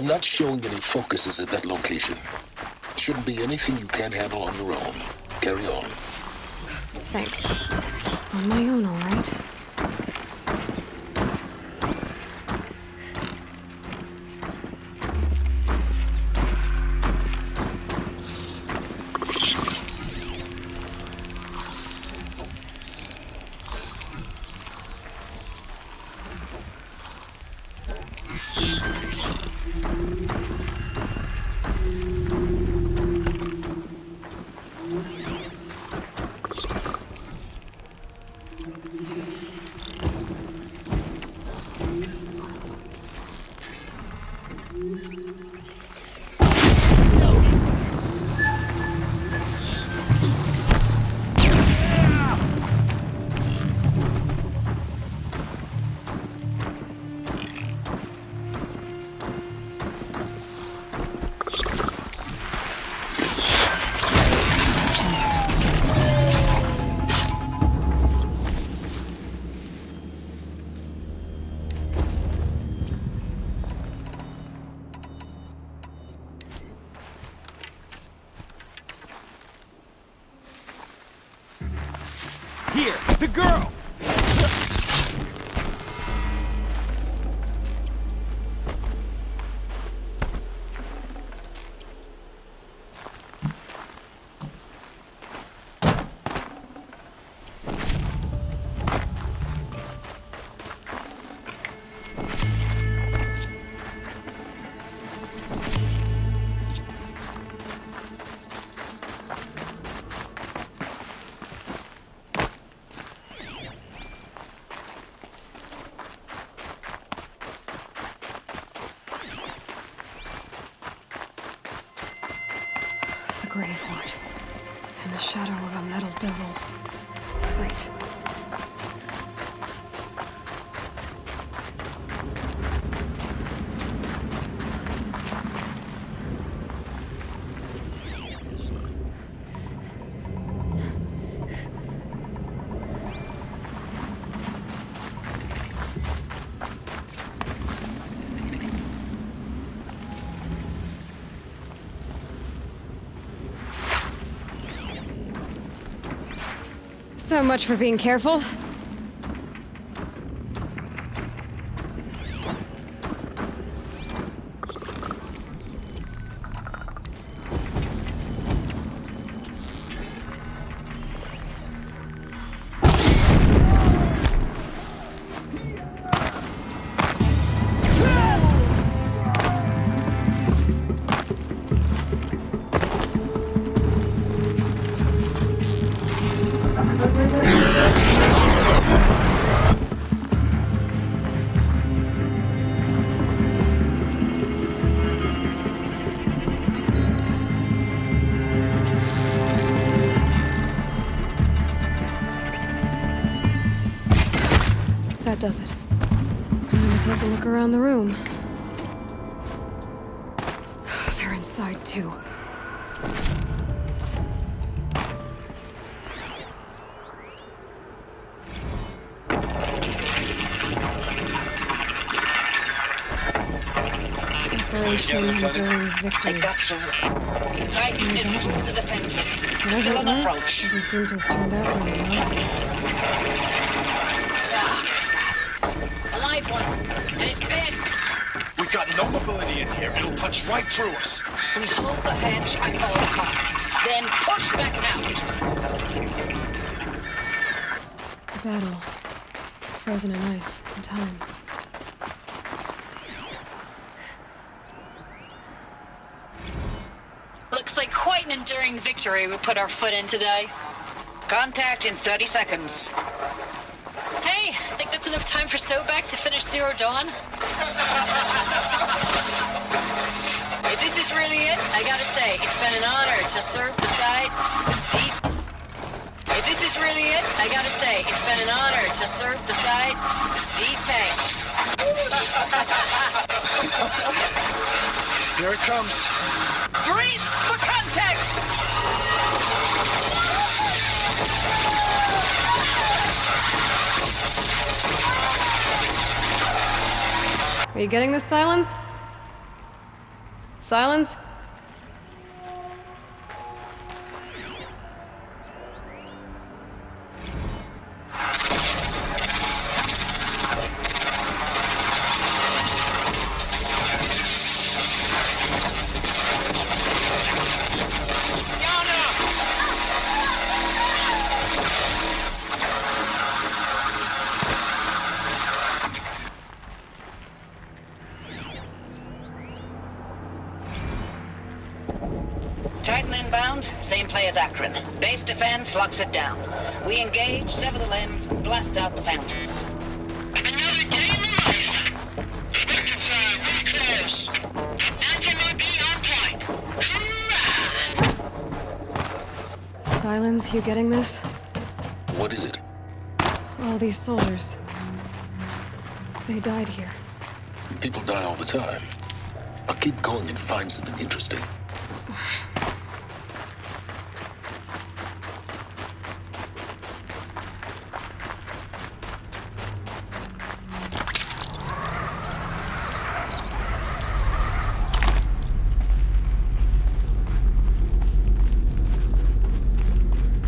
I'm not showing any focuses at that location. Shouldn't be anything you can't handle on your own. Carry on. Thanks. On my own, all right. Here, the girl! Grave-Hoard. In the shadow of a metal devil. Great. So much for being careful. That does it. Time to take a look around the room. They're inside too. Operation Enduring Victory. Titan is through the defenses. Still on Whatever it was, approach. doesn't seem to have turned out very well. Alive one. And his best. We've got no mobility in here. It'll punch right through us. We hold the hedge at all costs. Then push back out. The battle. Frozen in ice and time. Looks like quite an enduring victory we put our foot in today. Contact in 30 seconds. Hey, I think that's enough time for Sobek to finish Zero Dawn. If this is really it, I gotta say, it's been an honor to serve beside these... If this is really it, I gotta say, it's been an honor to serve beside these tanks. Here it comes. Brace for contact! Are you getting this, Silence? Silence? Titan inbound, same play as Akron. Base defense locks it down. We engage, sever the lens, blast out the foundries. Another day in the life. Expected time, really close. Anti-MIB on point. Hoorah! Silence, you getting this? What is it? All these soldiers. They died here. People die all the time. I'll keep going and find something interesting.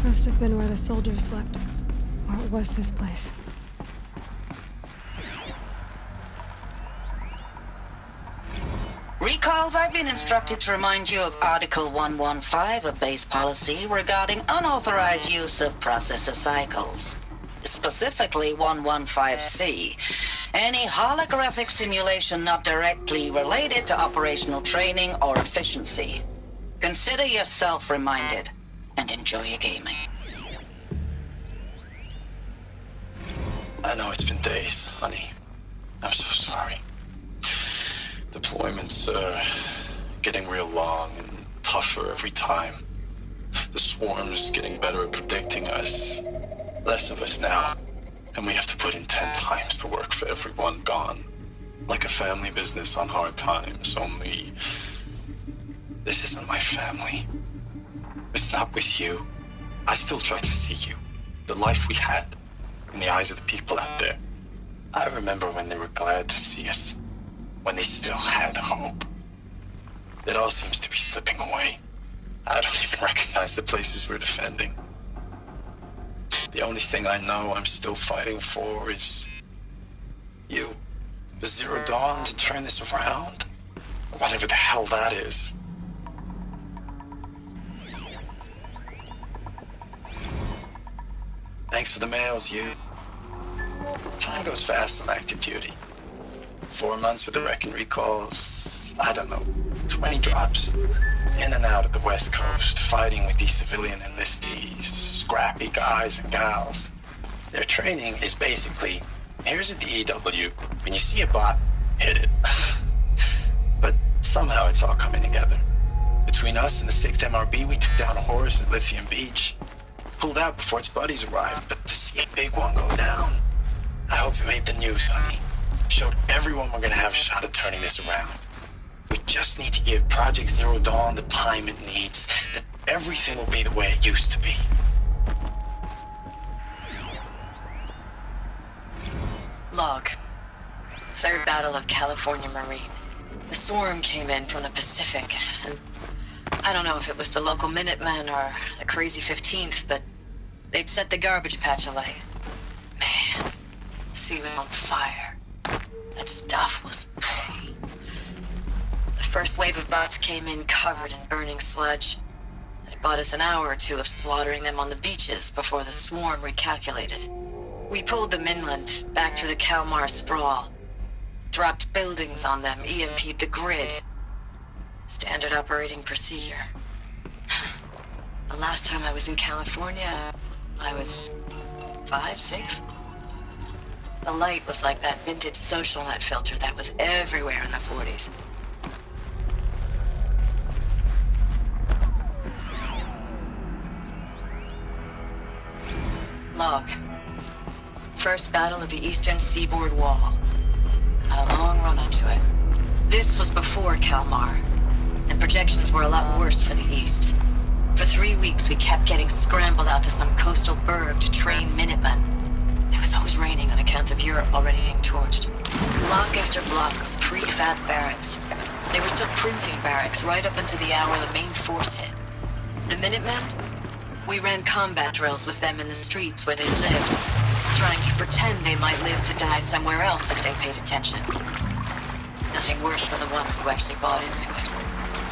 Must have been where the soldiers slept. Or was this place? Recalls, I've been instructed to remind you of Article 115 of base policy regarding unauthorized use of processor cycles. Specifically 115C. Any holographic simulation not directly related to operational training or efficiency. Consider yourself reminded and enjoy your gaming. I know it's been days, honey. I'm so sorry. Deployments are getting real long and tougher every time. The swarm's getting better at predicting us. Less of us now. And we have to put in 10 times the work for everyone gone. Like a family business on hard times, only... this isn't my family. It's not with you. I still try to see you. The life we had. In the eyes of the people out there. I remember when they were glad to see us. When they still had hope. It all seems to be slipping away. I don't even recognize the places we're defending. The only thing I know I'm still fighting for is... you. The Zero Dawn to turn this around? Whatever the hell that is. Thanks for the mails, you. Time goes fast on active duty. 4 months with the wrecking recalls. I don't know, 20 drops. In and out of the West Coast, fighting with these civilian enlistees, scrappy guys and gals. Their training is basically, here's a DEW. When you see a bot, hit it. But somehow it's all coming together. Between us and the 6th MRB, we took down a horse at Lithium Beach. Pulled out before its buddies arrived, but to see a big one go down, I hope you made the news, honey. Showed everyone we're gonna have a shot at turning this around. We just need to give Project Zero Dawn the time it needs, then everything will be the way it used to be. Log. 3rd Battle of California Marine. The swarm came in from the Pacific, and I don't know if it was the local Minutemen or the crazy 15th, but they'd set the garbage patch alight. Man, the sea was on fire. That stuff was... The first wave of bots came in covered in burning sludge. They bought us an hour or two of slaughtering them on the beaches before the swarm recalculated. We pulled them inland, back through the Kalmar sprawl. Dropped buildings on them, EMP'd the grid. Standard operating procedure. The last time I was in California, I was 5, 6? The light was like that vintage social net filter that was everywhere in the 40s. Log. First battle of the eastern seaboard wall. Had a long run up to it. This was before Kalmar, and projections were a lot worse for the east. For 3 weeks, we kept getting scrambled out to some coastal burg to train Minutemen. It was always raining on account of Europe already being torched. Block after block of prefab barracks. They were still printing barracks right up until the hour the main force hit. The Minutemen? We ran combat drills with them in the streets where they lived, trying to pretend they might live to die somewhere else if they paid attention. Nothing worse than the ones who actually bought into it.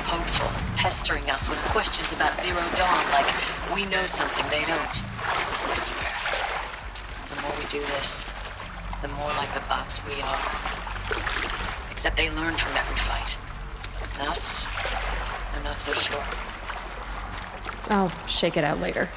Hopeful, pestering us with questions about Zero Dawn like we know something they don't. I swear, the more we do this, the more like the bots we are. Except they learn from every fight. Us? I'm not so sure. I'll shake it out later.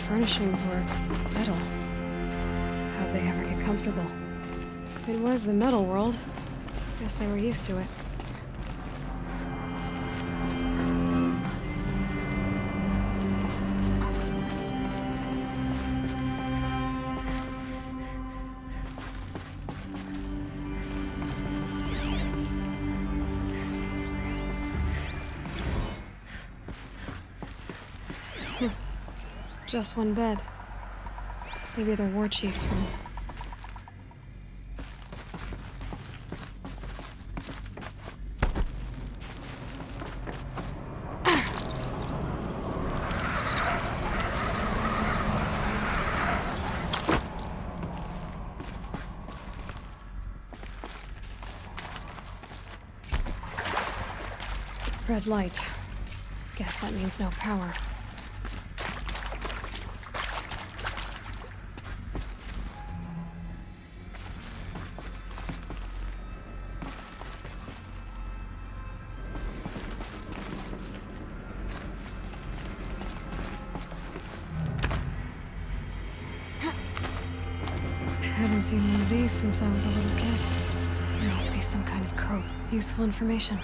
Furnishings were metal. How'd they ever get comfortable? It was the metal world. Guess they were used to it. Just one bed. Maybe they're war chief's room. Red light. Guess that means no power. Haven't seen one of these since I was a little kid. There must be some kind of code. Useful information.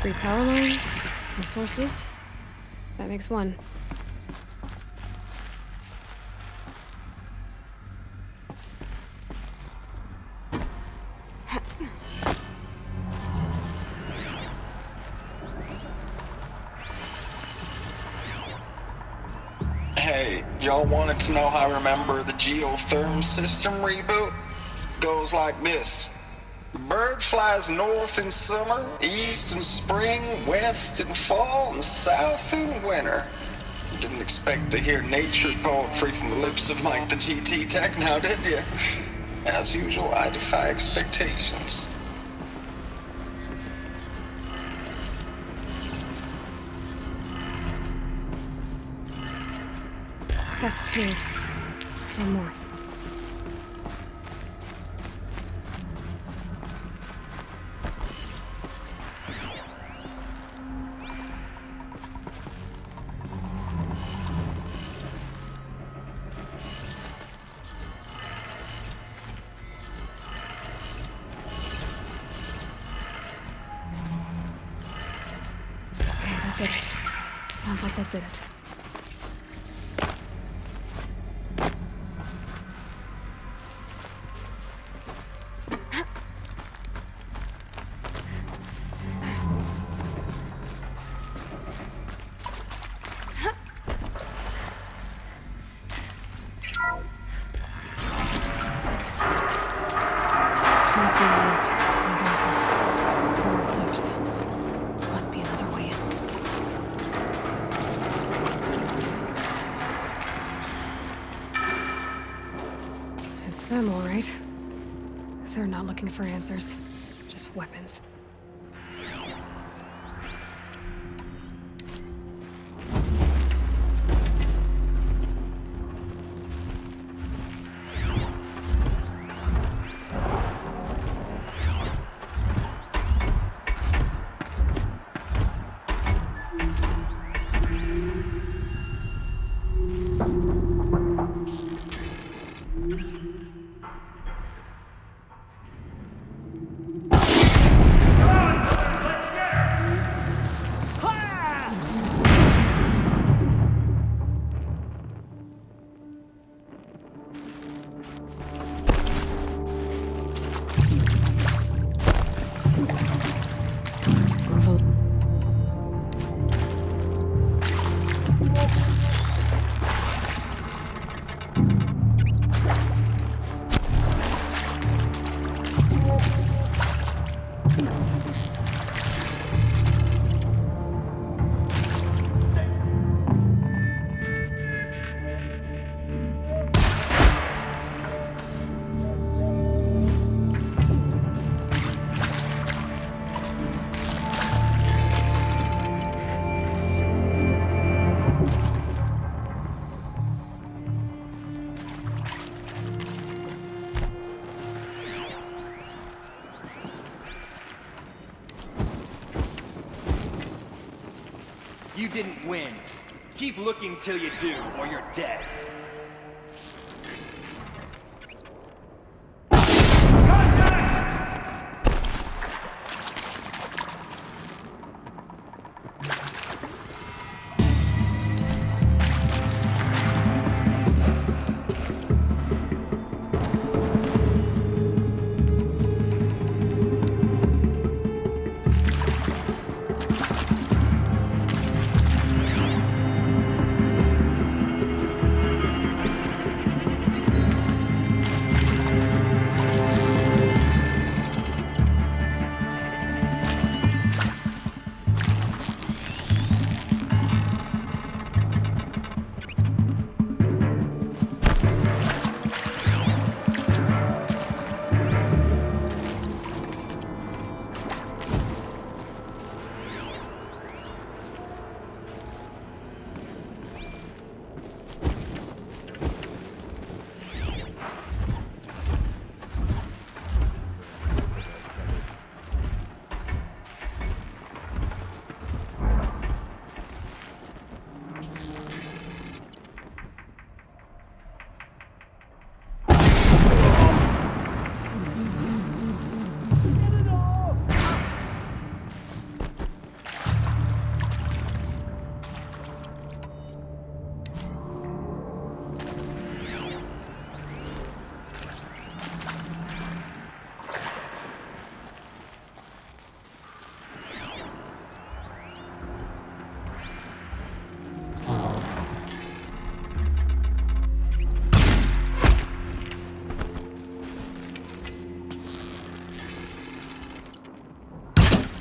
Three power lines, resources. That makes one. Hey, y'all wanted to know how I remember the geotherm system reboot? Goes like this. Bird flies north in summer, east in spring, west in fall, and south in winter. Didn't expect to hear nature poetry from the lips of Mike the GT Tech now, did you? As usual, I defy expectations. That's two. One more. Did it. Sounds like that did it. Tools being used. In places. More clips. Must be another way in. I'm all right. They're not looking for answers, just weapons. You didn't win. Keep looking till you do, or you're dead.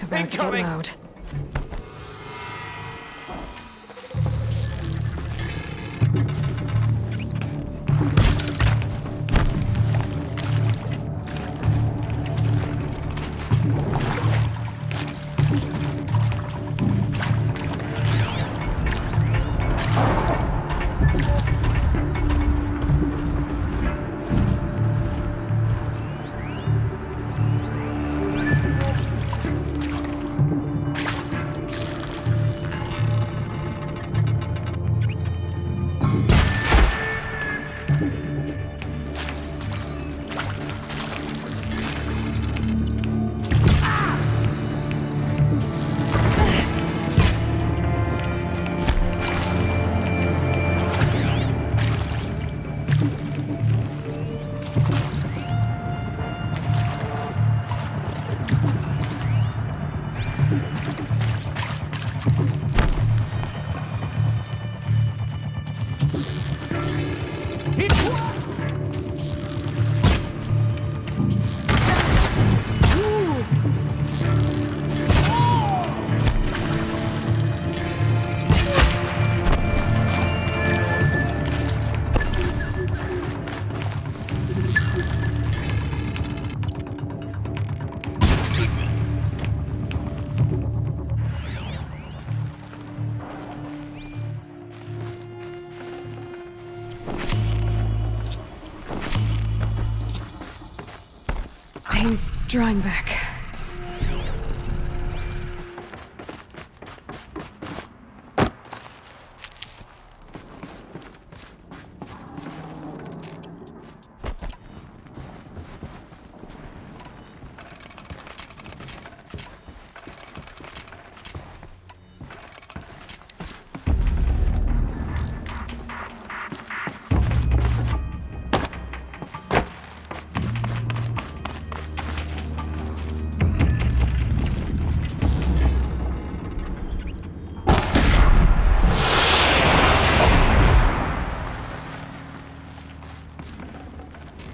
About to get loud. pain's drawing back.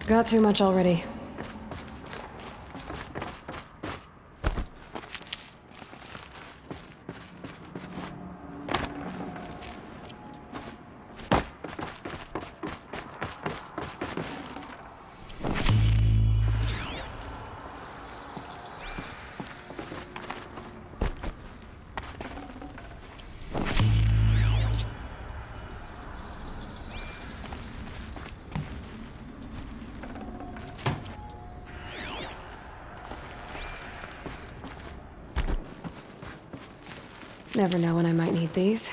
Got too much already. Never know when I might need these.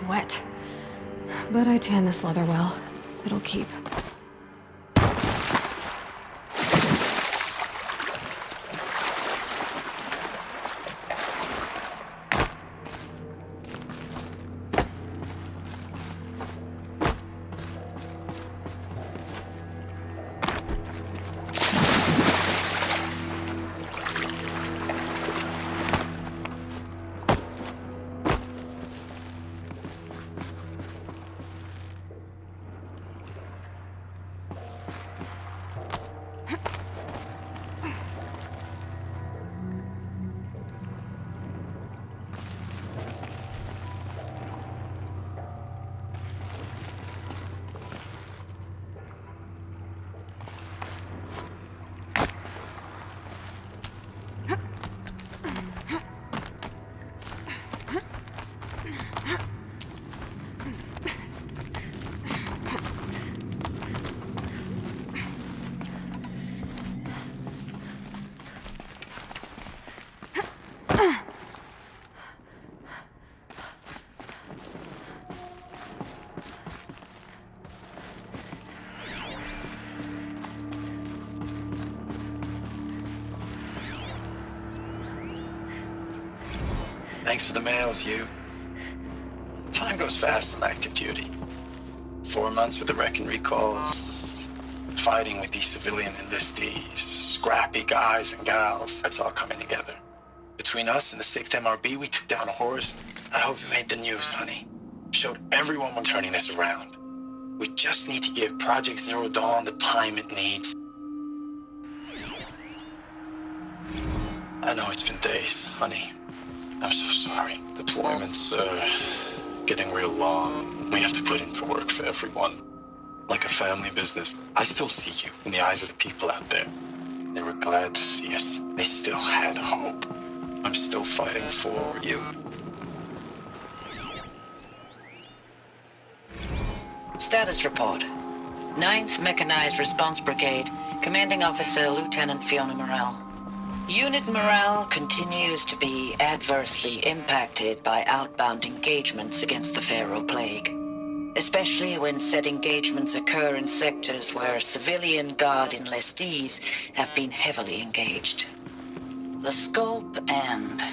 Wet. But I tan this leather well. It'll keep. Thanks for the mails, you. Time goes fast on active duty. 4 months with the wreck and recalls, fighting with these civilian enlistees, scrappy guys and gals. That's all coming together. Between us and the 6th MRB, we took down a horse. I hope you made the news, honey. Showed everyone we're turning this around. We just need to give Project Zero Dawn the time it needs. I know it's been days, honey. I'm so sorry. Deployments are getting real long. We have to put into work for everyone. Like a family business. I still see you in the eyes of the people out there. They were glad to see us. They still had hope. I'm still fighting for you. Status report. 9th Mechanized Response Brigade, Commanding Officer Lieutenant Fiona Morrell. Unit morale continues to be adversely impacted by outbound engagements against the Pharaoh Plague, especially when said engagements occur in sectors where civilian guard enlistees have been heavily engaged. The scope and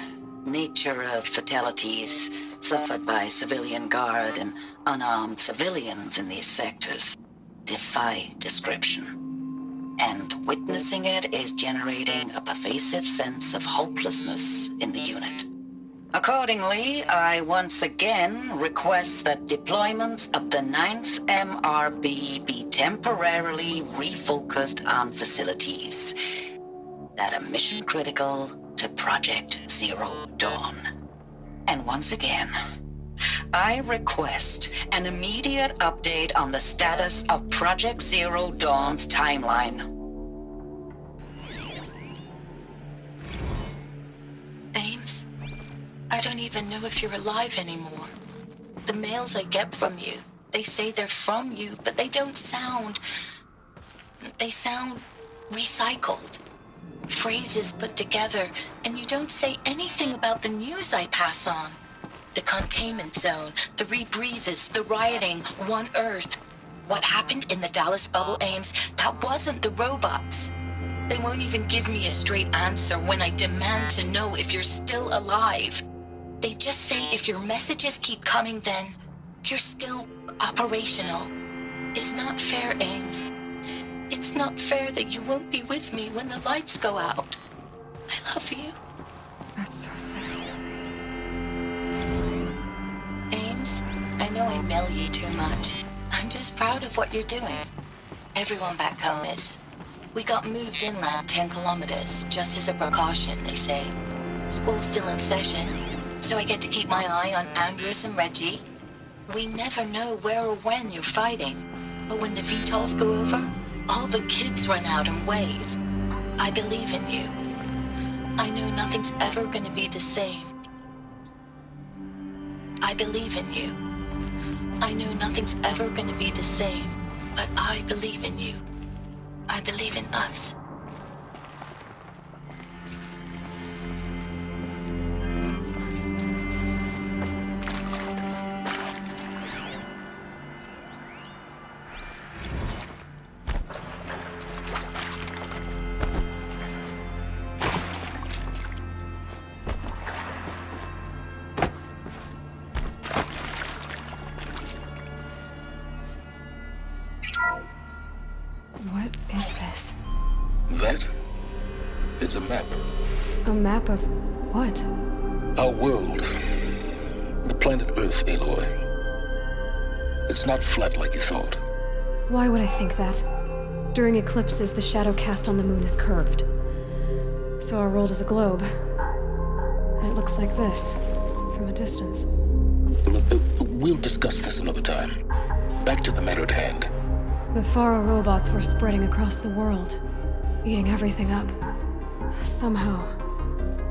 nature of fatalities suffered by civilian guard and unarmed civilians in these sectors defy description. and witnessing it is generating a pervasive sense of hopelessness in the unit. Accordingly, I once again request that deployments of the 9th MRB be temporarily refocused on facilities that are mission critical to Project Zero Dawn. And once again, I request an immediate update on the status of Project Zero Dawn's timeline. Ames, I don't even know if you're alive anymore. The mails I get from you, they say they're from you, but they don't sound... They sound recycled. Phrases put together, and you don't say anything about the news I pass on. The containment zone, the rebreathers, the rioting, One Earth. What happened in the Dallas bubble, Ames, that wasn't the robots. They won't even give me a straight answer when I demand to know if you're still alive. They just say if your messages keep coming, then you're still operational. It's not fair, Ames. It's not fair that you won't be with me when the lights go out. I love you. That's so sad. Ames, I know I mail you too much. I'm just proud of what you're doing. Everyone back home is. We got moved inland 10 kilometers, just as a precaution, they say. School's still in session, so I get to keep my eye on Andres and Reggie. We never know where or when you're fighting, but when the VTOLs go over, all the kids run out and wave. I believe in you. I know nothing's ever gonna be the same. I believe in you. I know nothing's ever gonna be the same, but I believe in you. I believe in us. What is this? That? It's a map. A map of what? Our world. The planet Earth, Aloy. It's not flat like you thought. Why would I think that? During eclipses, the shadow cast on the moon is curved. So our world is a globe. And it looks like this, from a distance. We'll discuss this another time. Back to the matter at hand. The Faro robots were spreading across the world, eating everything up. Somehow,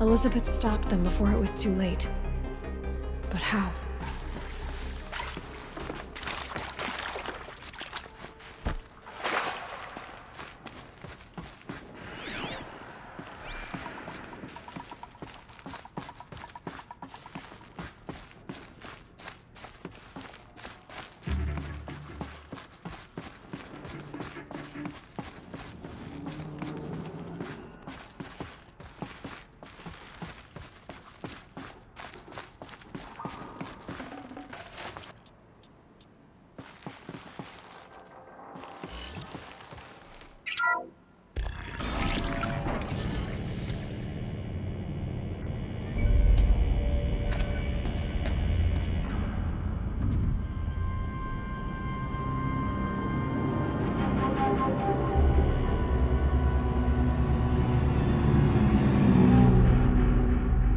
Elizabeth stopped them before it was too late. But how?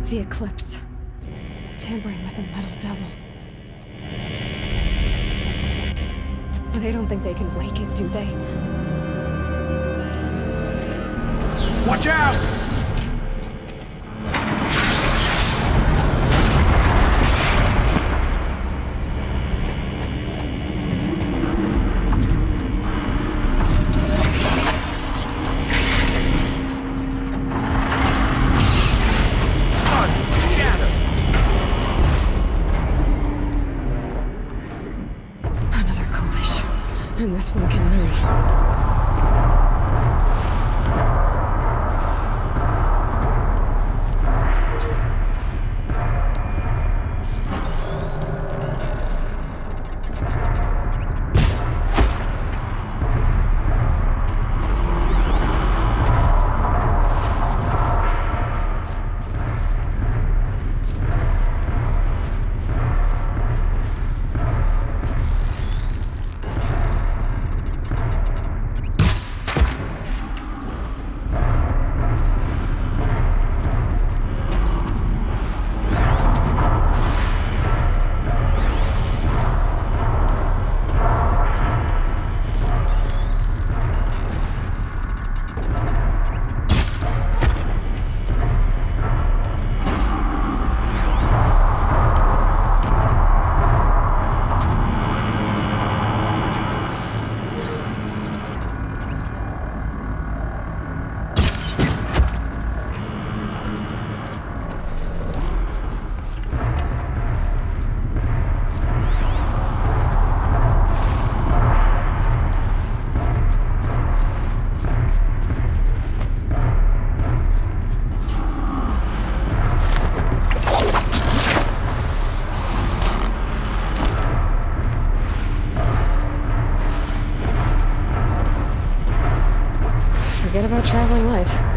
The eclipse. Tampering with the metal devil. They don't think they can wake it, do they? Watch out! Another collision. And this one can move. about traveling light.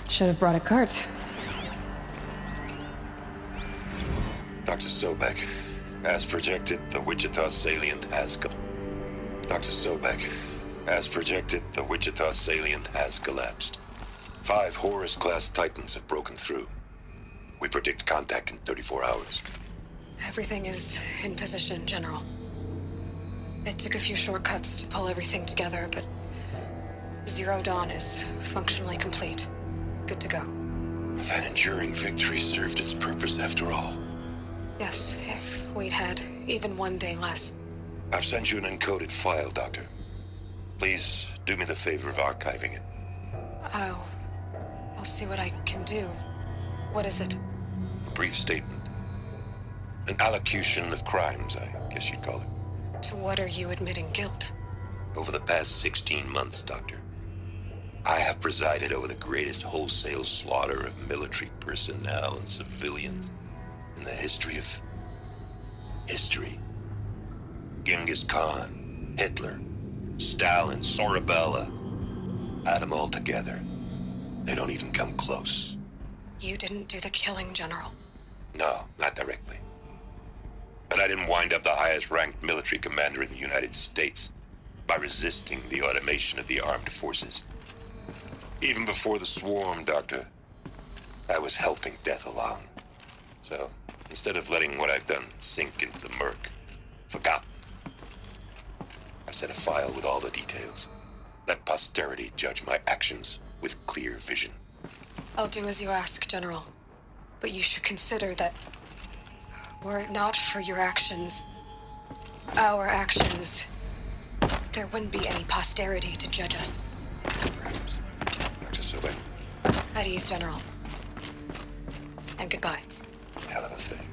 Should have brought a cart. Dr. Sobek, as projected, the Wichita salient has Dr. Sobek, as projected, the Wichita salient has collapsed. 5 Horus-class Titans have broken through. We predict contact in 34 hours. Everything is in position, General. It took a few shortcuts to pull everything together, but Zero Dawn is functionally complete. Good to go. That enduring victory served its purpose after all. Yes, if we'd had even one day less. I've sent you an encoded file, Doctor. Please do me the favor of archiving it. I'll see what I can do. What is it? A brief statement. An allocution of crimes, I guess you'd call it. To what are you admitting guilt? Over the past 16 months, Doctor, I have presided over the greatest wholesale slaughter of military personnel and civilians in the history of history. Genghis Khan, Hitler, Stalin, Sorabella. Add them all together. They don't even come close. You didn't do the killing, General. No, not directly. But I didn't wind up the highest-ranked military commander in the United States by resisting the automation of the armed forces. Even before the swarm, Doctor, I was helping death along. So, instead of letting what I've done sink into the murk, forgotten, I set a file with all the details. Let posterity judge my actions with clear vision. I'll do as you ask, General. But you should consider that were it not for your actions, our actions, there wouldn't be any posterity to judge us. Perhaps. Dr. Sobek, At ease, General. And goodbye. hell of a thing.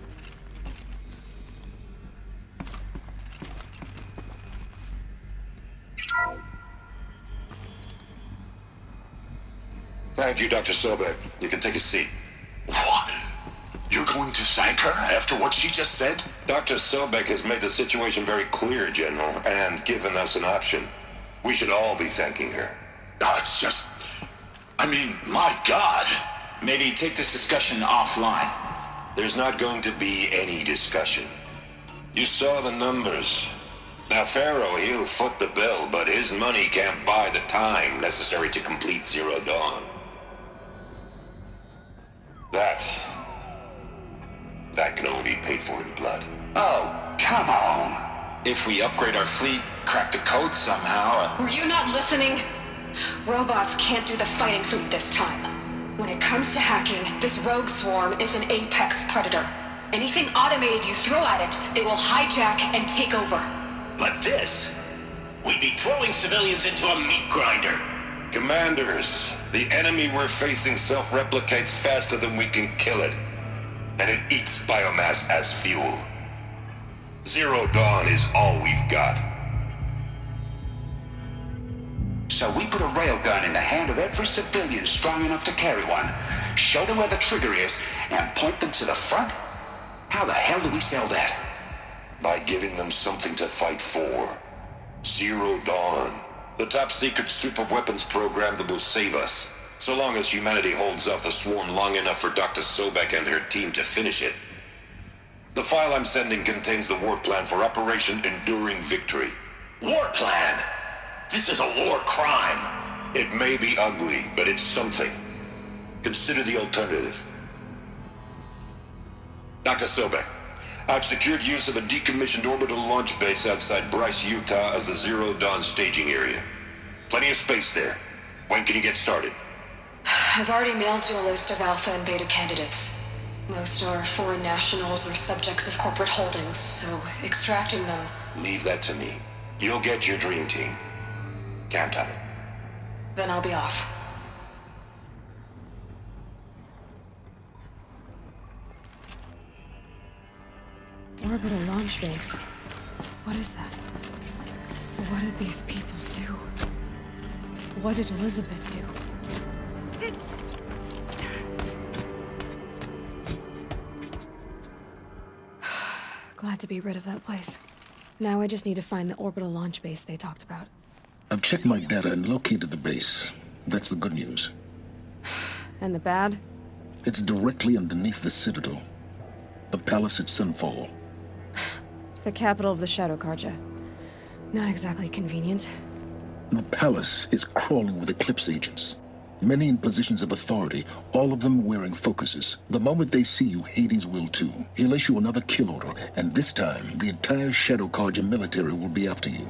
Thank you, Dr. Sobek. You can take a seat. What? You're going to thank her after what she just said? Dr. Sobek has made the situation very clear, General, and given us an option. We should all be thanking her. No, it's just... I mean, my God. Maybe take this discussion offline. There's not going to be any discussion. You saw the numbers. Now, Pharaoh, he'll foot the bill, but his money can't buy the time necessary to complete Zero Dawn. That can only be paid for in blood. Oh, come on. If we upgrade our fleet, crack the code somehow... Were you not listening? Robots can't do the fighting for you this time. When it comes to hacking, this rogue swarm is an apex predator. Anything automated you throw at it, they will hijack and take over. But this... we'd be throwing civilians into a meat grinder. Commanders, the enemy we're facing self-replicates faster than we can kill it. And it eats biomass as fuel. Zero Dawn is all we've got. So we put a railgun in the hand of every civilian strong enough to carry one, show them where the trigger is, and point them to the front? How the hell do we sell that? By giving them something to fight for. Zero Dawn. The top secret super weapons program that will save us. So long as humanity holds off the swarm long enough for Dr. Sobek and her team to finish it. The file I'm sending contains the war plan for Operation Enduring Victory. War plan? This is a war crime. It may be ugly, but it's something. Consider the alternative. Dr. Sobek, I've secured use of a decommissioned orbital launch base outside Bryce, Utah as the Zero Dawn staging area. Plenty of space there. When can you get started? I've already mailed you a list of alpha and beta candidates. Most are foreign nationals or subjects of corporate holdings, so extracting them... Leave that to me. You'll get your dream team. Count on it. Then I'll be off. Orbital launch base. What is that? What did these people do? What did Elizabeth do? Glad to be rid of that place. Now I just need to find the orbital launch base they talked about. I've checked my data and located the base. That's the good news. And the bad? It's directly underneath the Citadel. The palace at Sunfall. The capital of the Shadow Carja. Not exactly convenient. The palace is crawling with Eclipse agents. Many in positions of authority, all of them wearing focuses. The moment they see you, Hades will too. He'll issue another kill order, and this time, the entire Shadow Carja military will be after you.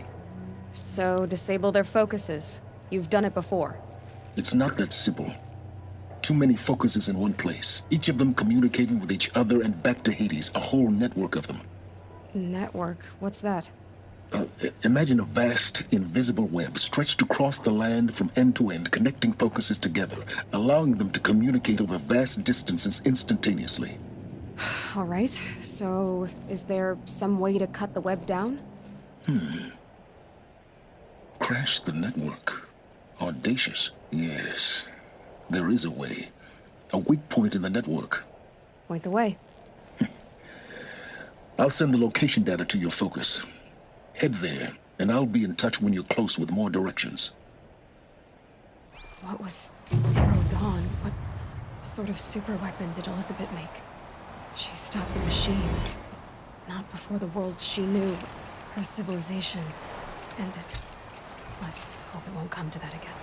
So, disable their focuses. You've done it before. It's not that simple. Too many focuses in one place, each of them communicating with each other and back to Hades, a whole network of them. Network? What's that? Imagine a vast, invisible web stretched across the land from end to end, connecting focuses together, allowing them to communicate over vast distances instantaneously. All right, so is there some way to cut the web down? Crash the network. Audacious. Yes, there is a way. A weak point in the network. Point the way. I'll send the location data to your focus. Head there, and I'll be in touch when you're close with more directions. What was Zero Dawn? What sort of super weapon did Elizabeth make? She stopped the machines. Not before the world she knew. Her civilization ended. Let's hope it won't come to that again.